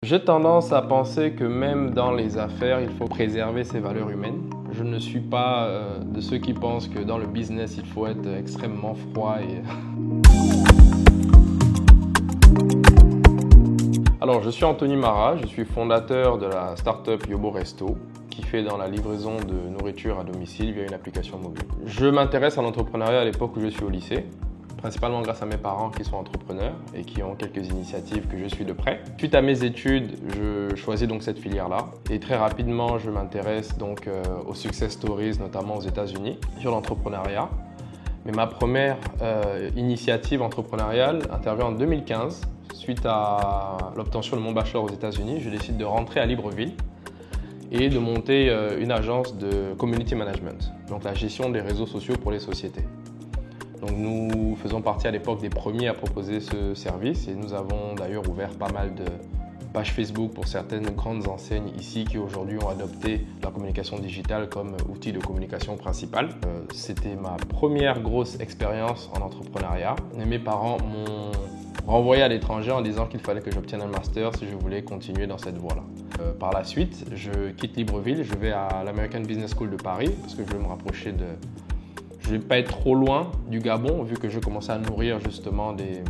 J'ai tendance à penser que même dans les affaires, il faut préserver ses valeurs humaines. Je ne suis pas de ceux qui pensent que dans le business, il faut être extrêmement froid et... Alors, je suis Anthony Mara, je suis fondateur de la startup Yobo Resto, qui fait dans la livraison de nourriture à domicile via une application mobile. Je m'intéresse à l'entrepreneuriat à l'époque où je suis au lycée, principalement grâce à mes parents qui sont entrepreneurs et qui ont quelques initiatives que je suis de près. Suite à mes études, je choisis donc cette filière-là et très rapidement, je m'intéresse donc aux success stories, notamment aux États-Unis, sur l'entrepreneuriat. Mais ma première initiative entrepreneuriale intervient en 2015. Suite à l'obtention de mon bachelor aux États-Unis, je décide de rentrer à Libreville et de monter une agence de community management, donc la gestion des réseaux sociaux pour les sociétés. Donc nous faisons partie à l'époque des premiers à proposer ce service et nous avons d'ailleurs ouvert pas mal de pages Facebook pour certaines grandes enseignes ici qui aujourd'hui ont adopté la communication digitale comme outil de communication principal. C'était ma première grosse expérience en entrepreneuriat et mes parents m'ont renvoyé à l'étranger en disant qu'il fallait que j'obtienne un master si je voulais continuer dans cette voie-là. Par la suite, je quitte Libreville, je vais à l'American Business School de Paris parce que je veux me rapprocher de... Je ne vais pas être trop loin du Gabon vu que je commençais à nourrir justement des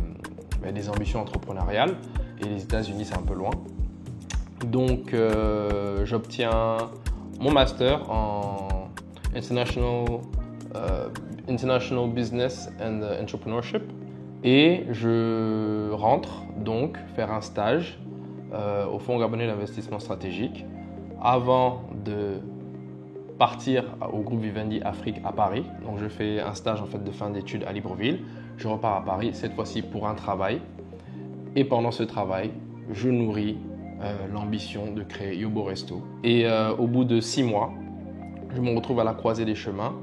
ambitions entrepreneuriales et les États-Unis c'est un peu loin. Donc j'obtiens mon master en International Business and Entrepreneurship et je rentre donc faire un stage au Fonds gabonais d'investissement stratégique avant de partir au groupe Vivendi Afrique à Paris. Donc je fais un stage en fait de fin d'études à Libreville. Je repars à Paris, cette fois-ci pour un travail. Et pendant ce travail, je nourris l'ambition de créer Yobo Resto. Et au bout de 6 mois, je me retrouve à la croisée des chemins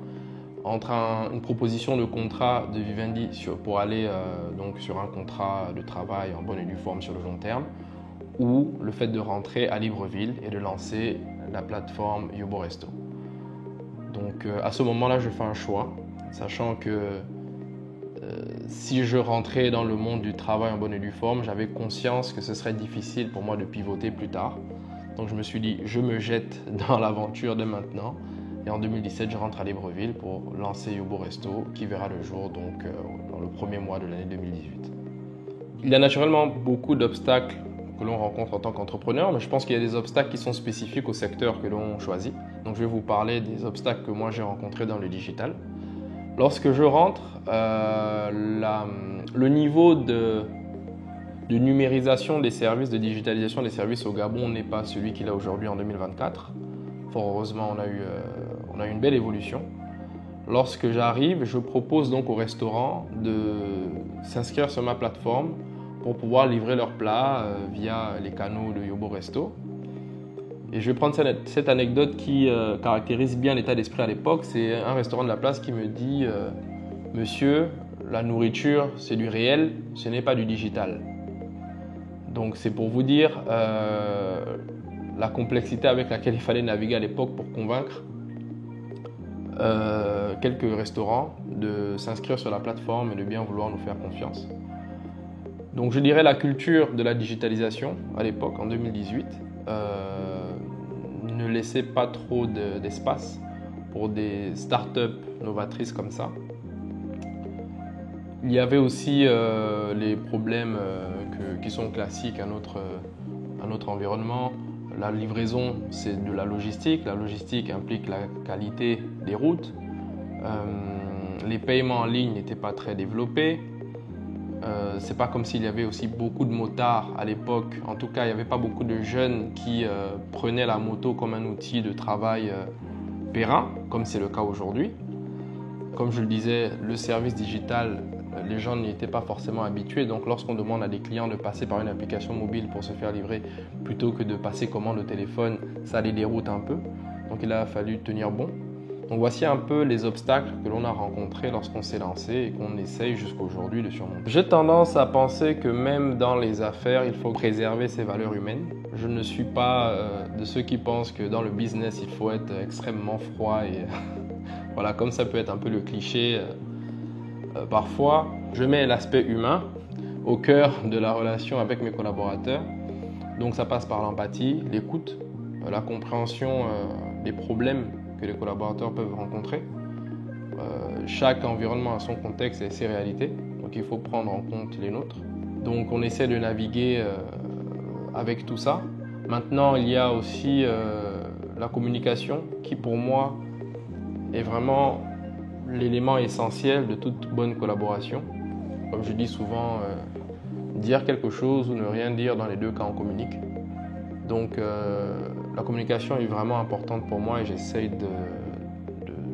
entre une proposition de contrat de Vivendi pour aller donc sur un contrat de travail en bonne et due forme sur le long terme, ou le fait de rentrer à Libreville et de lancer la plateforme Yobo Resto. Donc à ce moment-là, je fais un choix, sachant que si je rentrais dans le monde du travail en bonne et due forme, j'avais conscience que ce serait difficile pour moi de pivoter plus tard. Donc je me suis dit, je me jette dans l'aventure de maintenant. Et en 2017, je rentre à Libreville pour lancer Yobo Resto, qui verra le jour donc, dans le premier mois de l'année 2018. Il y a naturellement beaucoup d'obstacles que l'on rencontre en tant qu'entrepreneur, mais je pense qu'il y a des obstacles qui sont spécifiques au secteur que l'on choisit. Donc je vais vous parler des obstacles que moi j'ai rencontrés dans le digital. Lorsque je rentre, le niveau de numérisation des services, de digitalisation des services au Gabon n'est pas celui qu'il a aujourd'hui en 2024. Fort heureusement, on a eu une belle évolution. Lorsque j'arrive, je propose donc aux restaurants de s'inscrire sur ma plateforme pour pouvoir livrer leurs plats via les canaux de Yobo Resto. Et je vais prendre cette anecdote qui caractérise bien l'état d'esprit à l'époque. C'est un restaurant de la place qui me dit « Monsieur, la nourriture, c'est du réel, ce n'est pas du digital. » Donc c'est pour vous dire la complexité avec laquelle il fallait naviguer à l'époque pour convaincre quelques restaurants de s'inscrire sur la plateforme et de bien vouloir nous faire confiance. Donc je dirais la culture de la digitalisation à l'époque, en 2018, ne laissait pas trop d'espace pour des startups novatrices comme ça. Il y avait aussi les problèmes qui sont classiques à notre environnement. La livraison, c'est de la logistique. La logistique implique la qualité des routes. Les paiements en ligne n'étaient pas très développés. C'est pas comme s'il y avait aussi beaucoup de motards à l'époque. En tout cas, il n'y avait pas beaucoup de jeunes qui prenaient la moto comme un outil de travail périn, comme c'est le cas aujourd'hui. Comme je le disais, le service digital, les gens n'y étaient pas forcément habitués. Donc lorsqu'on demande à des clients de passer par une application mobile pour se faire livrer, plutôt que de passer commande au téléphone, ça les déroute un peu. Donc il a fallu tenir bon. Donc voici un peu les obstacles que l'on a rencontrés lorsqu'on s'est lancé et qu'on essaye jusqu'à aujourd'hui de surmonter. J'ai tendance à penser que même dans les affaires, il faut préserver ses valeurs humaines. Je ne suis pas de ceux qui pensent que dans le business, il faut être extrêmement froid et voilà, comme ça peut être un peu le cliché. Parfois, je mets l'aspect humain au cœur de la relation avec mes collaborateurs. Donc ça passe par l'empathie, l'écoute, la compréhension des problèmes que les collaborateurs peuvent rencontrer. Chaque environnement a son contexte et ses réalités, donc il faut prendre en compte les nôtres. Donc on essaie de naviguer avec tout ça. Maintenant, il y a aussi la communication qui, pour moi, est vraiment l'élément essentiel de toute bonne collaboration. Comme je dis souvent, dire quelque chose ou ne rien dire, dans les deux cas, on communique. Donc la communication est vraiment importante pour moi et j'essaye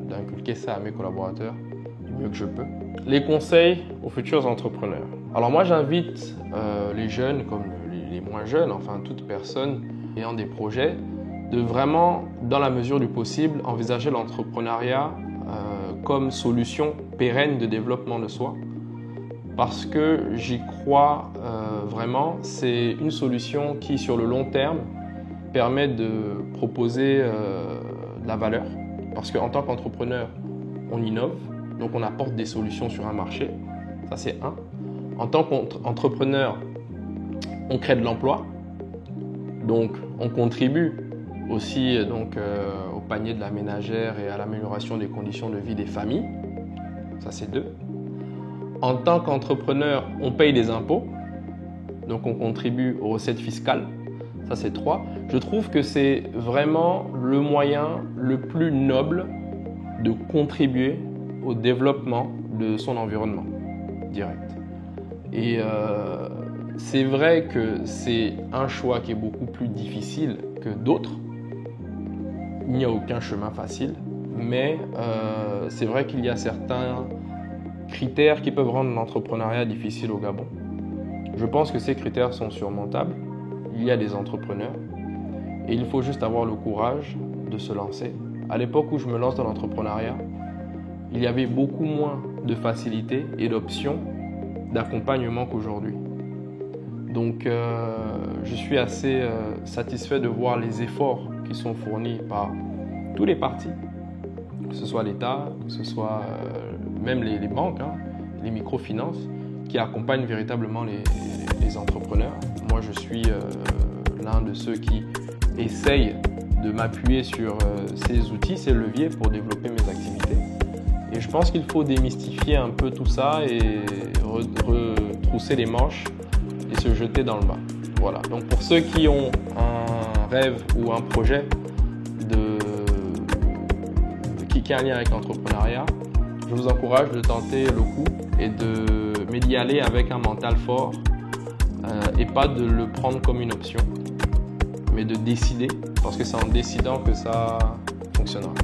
d'inculquer ça à mes collaborateurs du mieux que je peux. Les conseils aux futurs entrepreneurs. Alors moi, j'invite les jeunes comme les moins jeunes, enfin toute personne ayant des projets, de vraiment, dans la mesure du possible, envisager l'entrepreneuriat comme solution pérenne de développement de soi. Parce que j'y crois vraiment, c'est une solution qui, sur le long terme, permet de proposer de la valeur. Parce qu'en tant qu'entrepreneur, on innove, donc on apporte des solutions sur un marché. Ça, c'est un. En tant qu'entrepreneur, on crée de l'emploi, donc on contribue aussi au panier de la ménagère et à l'amélioration des conditions de vie des familles. Ça, c'est 2. En tant qu'entrepreneur, on paye des impôts, donc on contribue aux recettes fiscales. Ça, c'est 3. Je trouve que c'est vraiment le moyen le plus noble de contribuer au développement de son environnement direct. Et c'est vrai que c'est un choix qui est beaucoup plus difficile que d'autres. Il n'y a aucun chemin facile, mais c'est vrai qu'il y a certains critères qui peuvent rendre l'entrepreneuriat difficile au Gabon. Je pense que ces critères sont surmontables. Il y a des entrepreneurs et il faut juste avoir le courage de se lancer. À l'époque où je me lance dans l'entrepreneuriat, il y avait beaucoup moins de facilité et d'options d'accompagnement qu'aujourd'hui. Donc je suis assez satisfait de voir les efforts qui sont fournis par tous les partis, que ce soit l'État, que ce soit même les banques, les microfinances, qui accompagnent véritablement les entrepreneurs. Moi, je suis l'un de ceux qui essayent de m'appuyer sur ces outils, ces leviers pour développer mes activités. Et je pense qu'il faut démystifier un peu tout ça et retrousser les manches et se jeter dans le bas. Voilà. Donc pour ceux qui ont un rêve ou un projet qui a un lien avec l'entrepreneuriat, je vous encourage de tenter le coup et d'y aller avec un mental fort et pas de le prendre comme une option, mais de décider, parce que c'est en décidant que ça fonctionnera.